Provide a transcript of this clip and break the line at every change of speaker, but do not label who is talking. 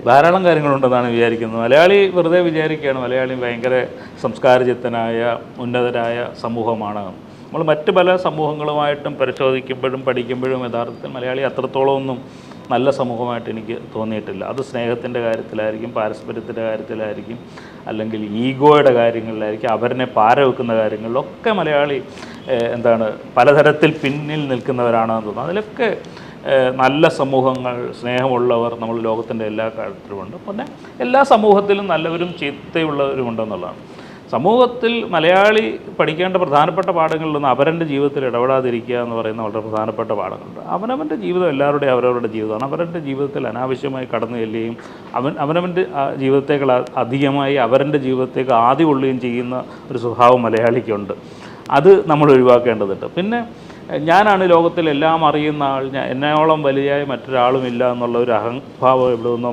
ധാരാളം കാര്യങ്ങളുണ്ടെന്നാണ് വിചാരിക്കുന്നത്. മലയാളി വെറുതെ വിചാരിക്കുകയാണ് മലയാളി ഭയങ്കര സംസ്കാരചിത്തനായ ഉന്നതരായ സമൂഹമാണ്. നമ്മൾ മറ്റ് പല സമൂഹങ്ങളുമായിട്ടും പരിശോധിക്കുമ്പോഴും പഠിക്കുമ്പോഴും യഥാർത്ഥത്തിൽ മലയാളി അത്രത്തോളമൊന്നും നല്ല സമൂഹമായിട്ട് എനിക്ക് തോന്നിയിട്ടില്ല. അത് സ്നേഹത്തിൻ്റെ കാര്യത്തിലായിരിക്കും, പാരസ്പര്യത്തിൻ്റെ കാര്യത്തിലായിരിക്കും, അല്ലെങ്കിൽ ഈഗോയുടെ കാര്യങ്ങളിലായിരിക്കും, അവരിനെ പാരവെക്കുന്ന കാര്യങ്ങളിലൊക്കെ മലയാളി പലതരത്തിൽ പിന്നിൽ നിൽക്കുന്നവരാണെന്ന് തോന്നുന്നു. അതിലൊക്കെ നല്ല സമൂഹങ്ങൾ, സ്നേഹമുള്ളവർ നമ്മൾ ലോകത്തിൻ്റെ എല്ലാ കാര്യത്തിലുമുണ്ട്. പിന്നെ എല്ലാ സമൂഹത്തിലും നല്ലവരും ചീത്തയുള്ളവരുമുണ്ടെന്നുള്ളതാണ്. സമൂഹത്തിൽ മലയാളി പഠിക്കേണ്ട പ്രധാനപ്പെട്ട പാഠങ്ങളിലൊന്ന് അവരൻ്റെ ജീവിതത്തിൽ ഇടപെടാതിരിക്കുക എന്ന് പറയുന്ന വളരെ പ്രധാനപ്പെട്ട പാഠങ്ങളുണ്ട്. അവനവൻ്റെ ജീവിതം എല്ലാവരുടെയും അവരവരുടെ ജീവിതമാണ്. അവരുടെ ജീവിതത്തിൽ അനാവശ്യമായി കടന്നു ചെല്ലുകയും അവനവൻ്റെ ജീവിതത്തേക്കാൾ അധികമായി അവരുടെ ജീവിതത്തേക്ക് ആദ്യം കൊള്ളുകയും ചെയ്യുന്ന ഒരു സ്വഭാവം മലയാളിക്കുണ്ട്. അത് നമ്മൾ ഒഴിവാക്കേണ്ടതുണ്ട്. പിന്നെ ഞാനാണ് ലോകത്തിൽ എല്ലാം അറിയുന്ന ആൾ, എന്നോളം വലിയ മറ്റൊരാളുമില്ല എന്നുള്ള ഒരു അഹംഭാവം ഇവിടെ നിന്നോ